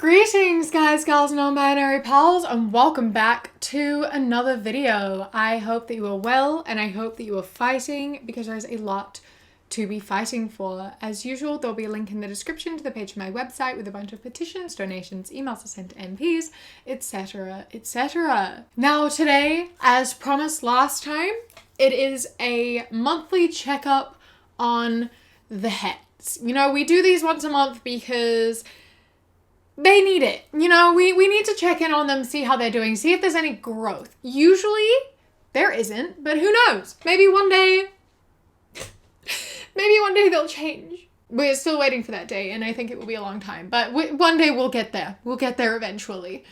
Greetings guys, gals, non-binary pals, and welcome back to another video. I hope that you are well and I hope that you are fighting because there is a lot to be fighting for. As usual, there'll be a link in the description to the page of my website with a bunch of petitions, donations, emails to send to MPs, etc, etc. Now today, as promised last time, it is a monthly checkup on the hets. You know, we do these once a month because they need it. You know, we need to check in on them, see how they're doing, see if there's any growth. Usually there isn't, but who knows? Maybe one day they'll change. We're still waiting for that day, and I think it will be a long time, but one day we'll get there. We'll get there eventually.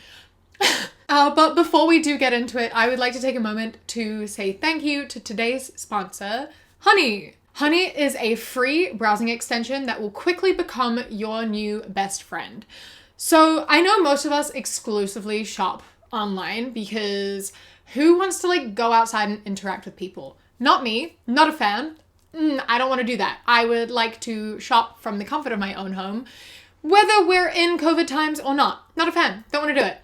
But before we do get into it, I would like to take a moment to say thank you to today's sponsor, Honey. Honey is a free browsing extension that will quickly become your new best friend. So I know most of us exclusively shop online because who wants to go outside and interact with people? Not me, not a fan. I don't want to do that. I would like to shop from the comfort of my own home, whether we're in COVID times or not. Not a fan, don't want to do it.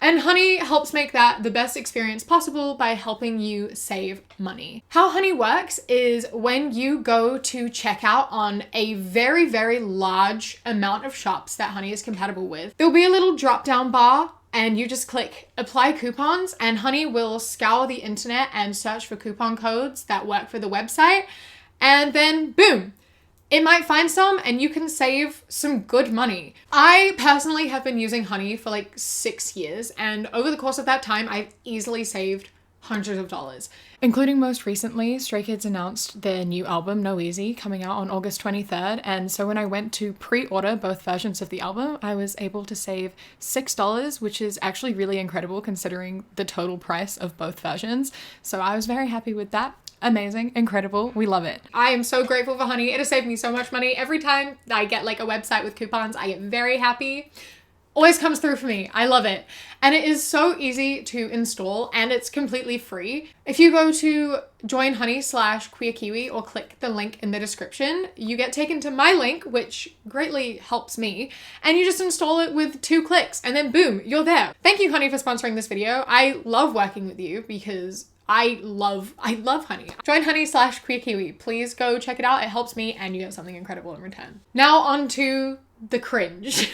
And Honey helps make that the best experience possible by helping you save money. How Honey works is when you go to checkout on a very, very large amount of shops that Honey is compatible with, there'll be a little drop-down bar and you just click apply coupons and Honey will scour the internet and search for coupon codes that work for the website. And then boom, it might find some and you can save some good money. I personally have been using Honey for 6 years, and over the course of that time, I've easily saved hundreds of dollars. Including most recently, Stray Kids announced their new album, No Easy, coming out on August 23rd. And so when I went to pre-order both versions of the album, I was able to save $6, which is actually really incredible considering the total price of both versions. So I was very happy with that. Amazing, incredible, we love it. I am so grateful for Honey. It has saved me so much money. Every time I get a website with coupons, I get very happy. Always comes through for me. I love it. And it is so easy to install and it's completely free. If you go to joinhoney.com/queerkiwi or click the link in the description, you get taken to my link, which greatly helps me, and you just install it with 2 clicks and then boom, you're there. Thank you, Honey, for sponsoring this video. I love working with you because I love Honey. Join Honey.com/queerkiwi. Please go check it out. It helps me and you get something incredible in return. Now on to the cringe.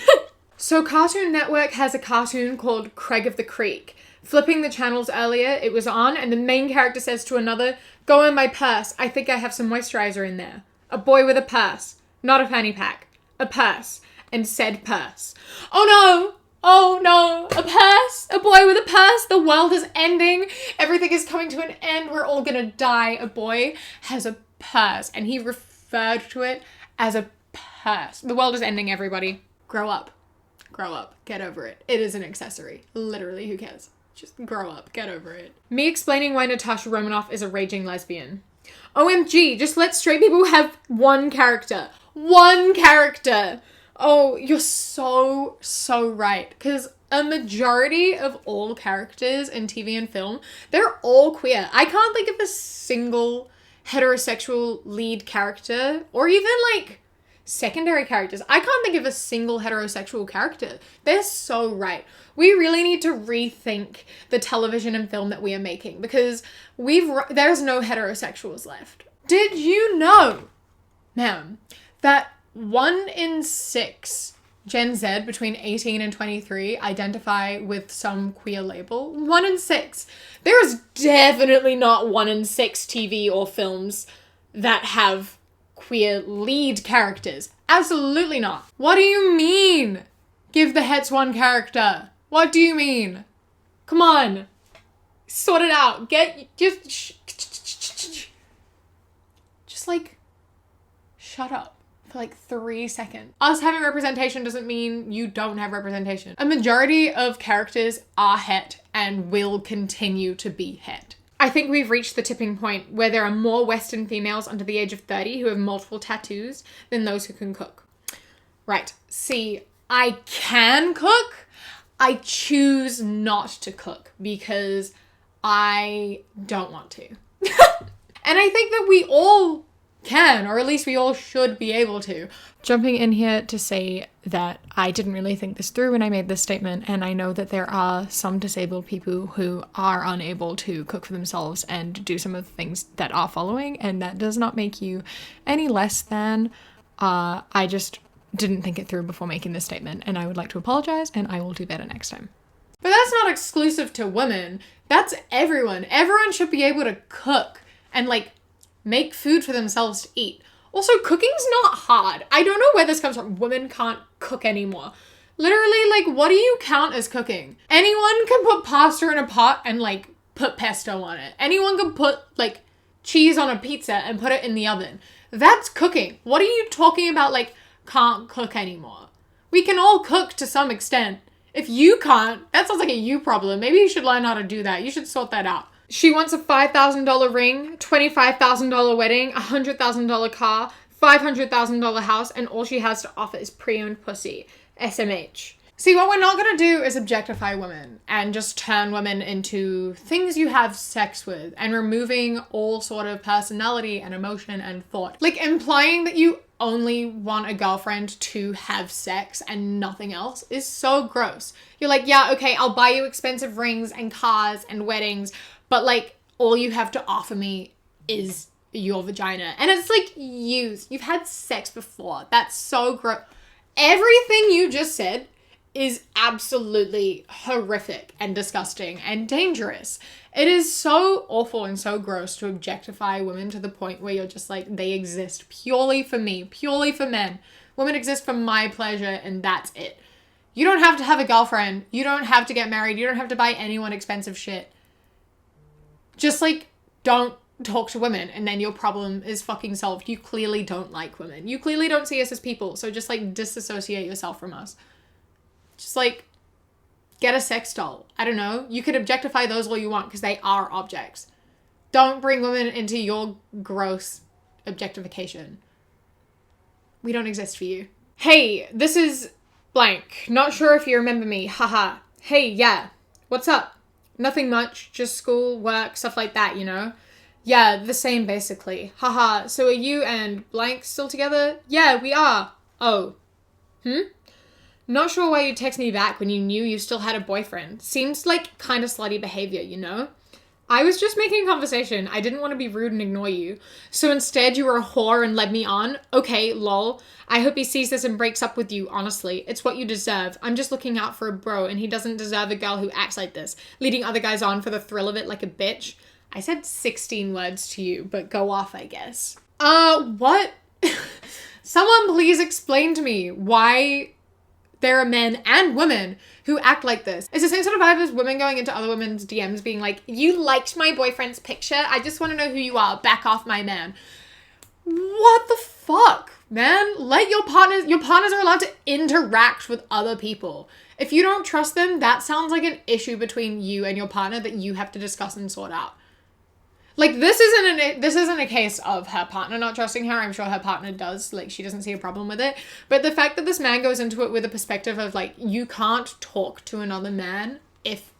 So Cartoon Network has a cartoon called Craig of the Creek. Flipping the channels earlier, it was on and the main character says to another, "Go in my purse. I think I have some moisturizer in there." A boy with a purse. Not a fanny pack. A purse. And said purse. Oh no! Oh no, a purse, a boy with a purse, the world is ending, everything is coming to an end, we're all gonna die. A boy has a purse and he referred to it as a purse. The world is ending, everybody. Grow up, get over it. It is an accessory, literally, who cares? Just grow up, get over it. Me explaining why Natasha Romanoff is a raging lesbian. OMG, just let straight people have one character. One character. Oh, you're so right. Because a majority of all characters in TV and film, they're all queer. I can't think of a single heterosexual lead character or even secondary characters. I can't think of a single heterosexual character. They're so right. We really need to rethink the television and film that we are making because there's no heterosexuals left. Did you know, ma'am, that 1 in 6 Gen Z between 18 and 23 identify with some queer label? 1 in 6. There is definitely not 1 in 6 TV or films that have queer lead characters. Absolutely not. What do you mean? Give the hets one character. What do you mean? Come on. Sort it out. Shut up for 3 seconds. Us having representation doesn't mean you don't have representation. A majority of characters are het and will continue to be het. I think we've reached the tipping point where there are more Western females under the age of 30 who have multiple tattoos than those who can cook. Right. See, I can cook. I choose not to cook because I don't want to. And I think that we all can, or at least we all should be able to. Jumping in here to say that I didn't really think this through when I made this statement, and I know that there are some disabled people who are unable to cook for themselves and do some of the things that are following, and that does not make you any less than. I just didn't think it through before making this statement, and I would like to apologize, and I will do better next time. But that's not exclusive to women. That's everyone. Everyone should be able to cook and, like, make food for themselves to eat. Also, cooking's not hard. I don't know where this comes from. Women can't cook anymore. Literally, like, what do you count as cooking? Anyone can put pasta in a pot and, like, put pesto on it. Anyone can put, like, cheese on a pizza and put it in the oven. That's cooking. What are you talking about, like, can't cook anymore? We can all cook to some extent. If you can't, that sounds like a you problem. Maybe you should learn how to do that. You should sort that out. She wants a $5,000 ring, $25,000 wedding, $100,000 car, $500,000 house, and all she has to offer is pre-owned pussy. SMH. See, what we're not going to do is objectify women and just turn women into things you have sex with and removing all sort of personality and emotion and thought. Like, implying that you only want a girlfriend to have sex and nothing else is so gross. You're like, yeah, okay, I'll buy you expensive rings and cars and weddings, but, like, all you have to offer me is your vagina. And it's, like, used. You've had sex before. That's so gross. Everything you just said is absolutely horrific and disgusting and dangerous. It is so awful and so gross to objectify women to the point where you're just like, they exist purely for me, purely for men. Women exist for my pleasure and that's it. You don't have to have a girlfriend. You don't have to get married. You don't have to buy anyone expensive shit. Just, like, don't talk to women and then your problem is fucking solved. You clearly don't like women. You clearly don't see us as people. So just, like, disassociate yourself from us. Just, like, get a sex doll. I don't know. You could objectify those all you want because they are objects. Don't bring women into your gross objectification. We don't exist for you. Hey, this is blank. Not sure if you remember me. Haha. Hey, yeah. What's up? Nothing much. Just school, work, stuff like that, you know? Yeah, the same basically. Haha. So are you and blank still together? Yeah, we are. Oh. Not sure why you text me back when you knew you still had a boyfriend. Seems like kind of slutty behavior, you know? I was just making conversation. I didn't want to be rude and ignore you. So instead you were a whore and led me on? Okay, lol. I hope he sees this and breaks up with you, honestly. It's what you deserve. I'm just looking out for a bro and he doesn't deserve a girl who acts like this, leading other guys on for the thrill of it like a bitch. I said 16 words to you, but go off, I guess. What? Someone please explain to me why there are men and women who act like this. It's the same sort of vibe as women going into other women's DMs being like, you liked my boyfriend's picture? I just want to know who you are. Back off my man. What the fuck, man? Let your partners are allowed to interact with other people. If you don't trust them, that sounds like an issue between you and your partner that you have to discuss and sort out. Like, this isn't a case of her partner not trusting her. I'm sure her partner does. Like, she doesn't see a problem with it. But the fact that this man goes into it with a perspective of, like, you can't talk to another man if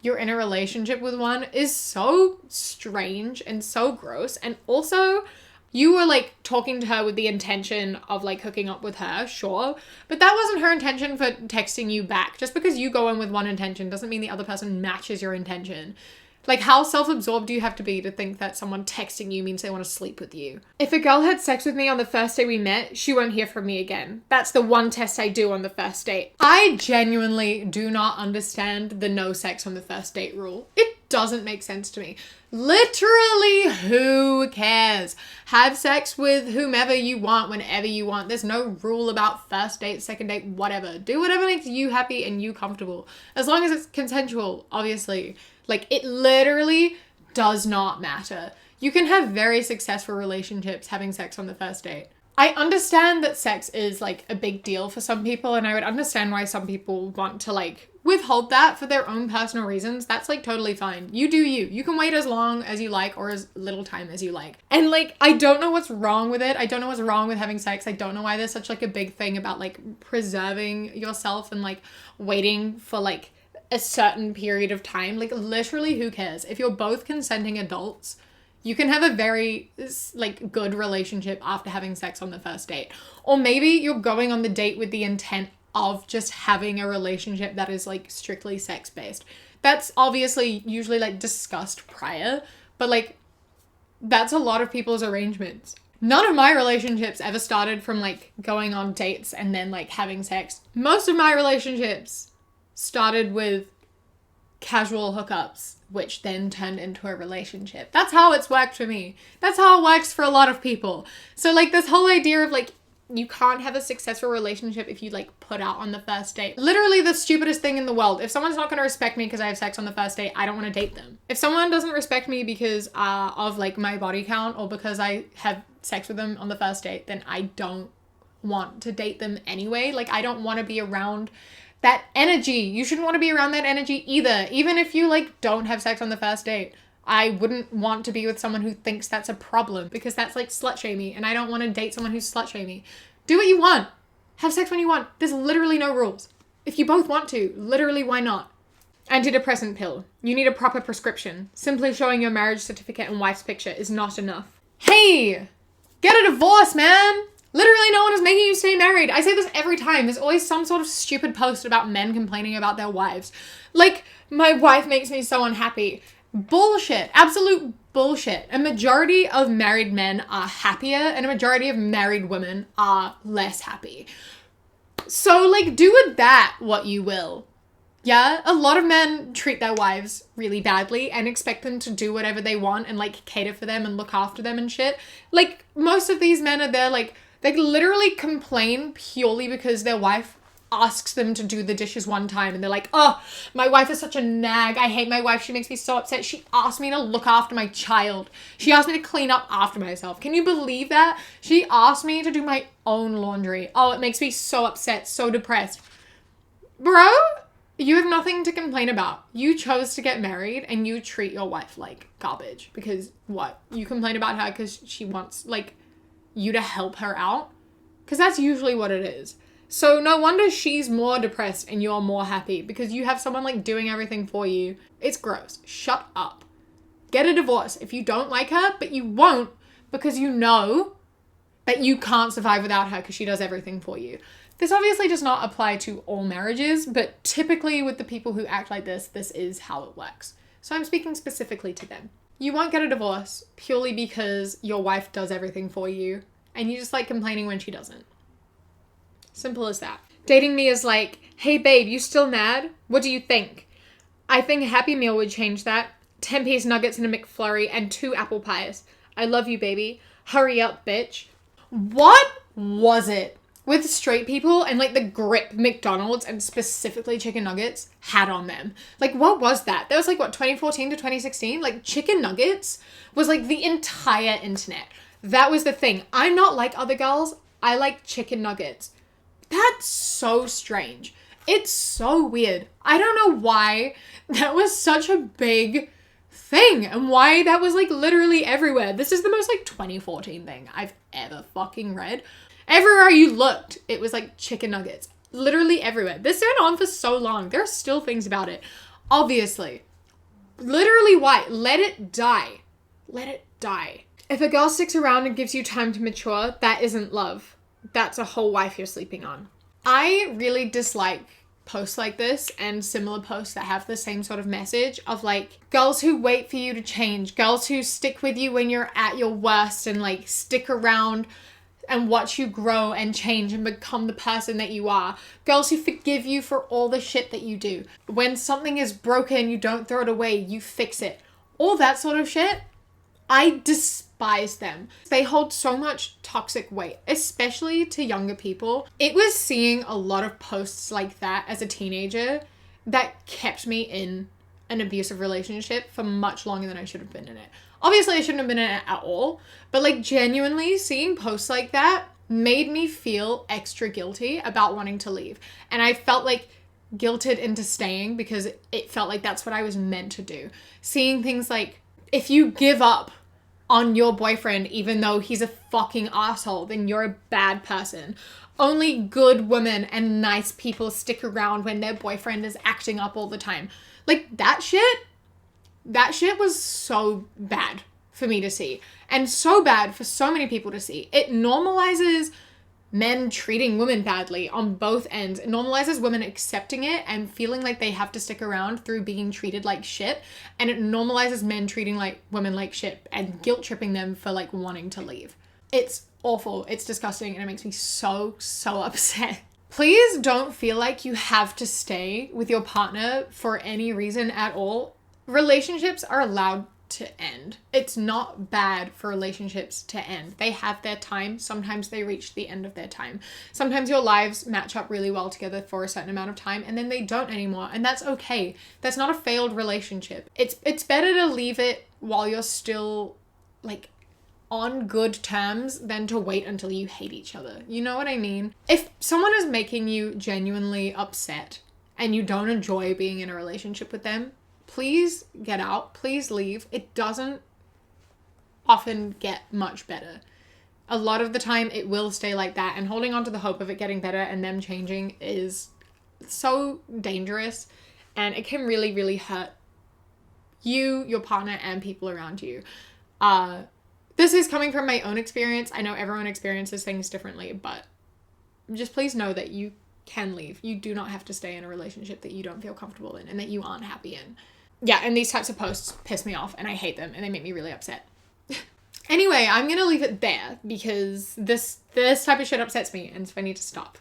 you're in a relationship with one is so strange and so gross. And also, you were, like, talking to her with the intention of, like, hooking up with her, sure. But that wasn't her intention for texting you back. Just because you go in with one intention doesn't mean the other person matches your intention. Like, how self-absorbed do you have to be to think that someone texting you means they want to sleep with you? If a girl had sex with me on the first day we met, she won't hear from me again. That's the one test I do on the first date. I genuinely do not understand the no sex on the first date rule. It doesn't make sense to me. Literally, who cares? Have sex with whomever you want, whenever you want. There's no rule about first date, second date, whatever. Do whatever makes you happy and you comfortable. As long as it's consensual, obviously. Like, it literally does not matter. You can have very successful relationships having sex on the first date. I understand that sex is, like, a big deal for some people, and I would understand why some people want to, like, withhold that for their own personal reasons. That's, like, totally fine. You do you. You can wait as long as you like or as little time as you like. And, like, I don't know what's wrong with it. I don't know what's wrong with having sex. I don't know why there's such, like, a big thing about, like, preserving yourself and, like, waiting for, like, a certain period of time. Like, literally, who cares? If you're both consenting adults, You can have a very, like, good relationship after having sex on the first date. Or maybe you're going on the date with the intent of just having a relationship that is, like, strictly sex-based. That's obviously usually, like, discussed prior, but, like, that's a lot of people's arrangements. None of my relationships ever started from, like, going on dates and then, like, having sex. Most of my relationships started with casual hookups, which then turned into a relationship. That's how it's worked for me. That's how it works for a lot of people. So, like, this whole idea of, like, you can't have a successful relationship if you, like, put out on the first date. Literally the stupidest thing in the world. If someone's not going to respect me because I have sex on the first date, I don't want to date them. If someone doesn't respect me because of, like, my body count or because I have sex with them on the first date, then I don't want to date them anyway. Like, I don't want to be around that energy. You shouldn't want to be around that energy either. Even if you, like, don't have sex on the first date. I wouldn't want to be with someone who thinks that's a problem because that's, like, slut-shamey, and I don't want to date someone who's slut-shamey. Do what you want. Have sex when you want. There's literally no rules. If you both want to, literally, why not? Antidepressant pill. You need a proper prescription. Simply showing your marriage certificate and wife's picture is not enough. Hey! Get a divorce, man! Literally no one is making you stay married. I say this every time. There's always some sort of stupid post about men complaining about their wives. Like, my wife makes me so unhappy. Bullshit. Absolute bullshit. A majority of married men are happier and a majority of married women are less happy. So, like, do with that what you will. Yeah, a lot of men treat their wives really badly and expect them to do whatever they want and, like, cater for them and look after them and shit. Like, most of these men are there, like, they literally complain purely because their wife asks them to do the dishes one time and they're like, oh, my wife is such a nag. I hate my wife. She makes me so upset. She asked me to look after my child. She asked me to clean up after myself. Can you believe that? She asked me to do my own laundry. Oh, it makes me so upset, so depressed. Bro, you have nothing to complain about. You chose to get married and you treat your wife like garbage because what? You complain about her because she wants, like, you to help her out? Because that's usually what it is. So no wonder she's more depressed and you're more happy because you have someone, like, doing everything for you. It's gross. Shut up. Get a divorce if you don't like her, but you won't because you know that you can't survive without her because she does everything for you. This obviously does not apply to all marriages, but typically with the people who act like this is how it works. So I'm speaking specifically to them. You won't get a divorce purely because your wife does everything for you and you just like complaining when she doesn't. Simple as that. Dating me is like, hey babe, you still mad? What do you think? I think a Happy Meal would change that. 10-piece nuggets and a McFlurry and 2 apple pies. I love you, baby. Hurry up, bitch. What was it with straight people and, like, the grip McDonald's and specifically chicken nuggets had on them? Like, what was that? That was like, what, 2014 to 2016? Like, chicken nuggets was like the entire internet. That was the thing. I'm not like other girls. I like chicken nuggets. That's so strange. It's so weird. I don't know why that was such a big thing and why that was, like, literally everywhere. This is the most, like, 2014 thing I've ever fucking read. Everywhere you looked, it was like chicken nuggets. Literally everywhere. This went on for so long. There are still things about it. Obviously. Literally why? Let it die. Let it die. If a girl sticks around and gives you time to mature, that isn't love. That's a whole wife you're sleeping on. I really dislike posts like this and similar posts that have the same sort of message of, like, girls who wait for you to change, girls who stick with you when you're at your worst and, like, stick around and watch you grow and change and become the person that you are. Girls who forgive you for all the shit that you do. When something is broken, you don't throw it away, you fix it. All that sort of shit. I despise them. They hold so much toxic weight, especially to younger people. It was seeing a lot of posts like that as a teenager that kept me in an abusive relationship for much longer than I should have been in it. Obviously, I shouldn't have been in it at all, but, like, genuinely seeing posts like that made me feel extra guilty about wanting to leave. And I felt, like, guilted into staying because it felt like that's what I was meant to do. Seeing things like, if you give up on your boyfriend even though he's a fucking asshole, then you're a bad person. Only good women and nice people stick around when their boyfriend is acting up all the time. Like, that shit was so bad for me to see, and so bad for so many people to see. It normalizes men treating women badly on both ends. It normalizes women accepting it and feeling like they have to stick around through being treated like shit. And it normalizes men treating like women like shit and guilt tripping them for like wanting to leave. It's awful. It's disgusting. And it makes me so upset. Please don't feel like you have to stay with your partner for any reason at all. Relationships are allowed to end. It's not bad for relationships to end. They have their time. Sometimes they reach the end of their time. Sometimes your lives match up really well together for a certain amount of time and then they don't anymore. And that's okay. That's not a failed relationship. It's better to leave it while you're still like on good terms than to wait until you hate each other. You know what I mean? If someone is making you genuinely upset and you don't enjoy being in a relationship with them, please get out. Please leave. It doesn't often get much better. A lot of the time it will stay like that, and holding on to the hope of it getting better and them changing is so dangerous, and it can really hurt you, your partner, and people around you. This is coming from my own experience. I know everyone experiences things differently, but just please know that you can leave. You do not have to stay in a relationship that you don't feel comfortable in and that you aren't happy in. Yeah, and these types of posts piss me off and I hate them and they make me really upset. Anyway, I'm going to leave it there because this type of shit upsets me and so I need to stop.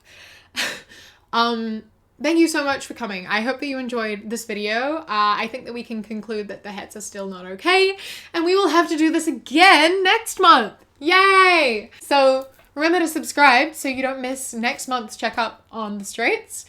Thank you so much for coming. I hope that you enjoyed this video. I think that we can conclude that the hets are still not okay and we will have to do this again next month. Yay! So remember to subscribe so you don't miss next month's checkup on the straights.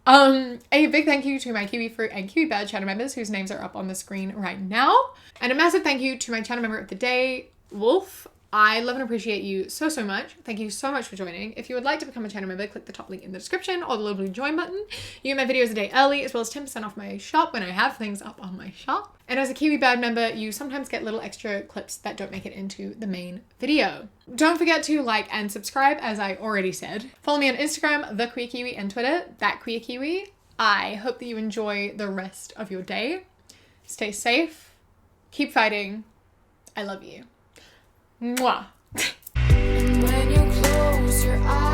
A big thank you to my Kiwi Fruit and Kiwi Bird channel members whose names are up on the screen right now. And a massive thank you to my channel member of the day, Wolf. I love and appreciate you so much. Thank you so much for joining. If you would like to become a channel member, click the top link in the description or the little blue join button. You get my videos a day early as well as 10% off my shop when I have things up on my shop. And as a Kiwi Bird member, you sometimes get little extra clips that don't make it into the main video. Don't forget to like and subscribe, as I already said. Follow me on Instagram, The Queer Kiwi, and Twitter, That Queer Kiwi. I hope that you enjoy the rest of your day. Stay safe. Keep fighting. I love you. Mwah. And when you close your eyes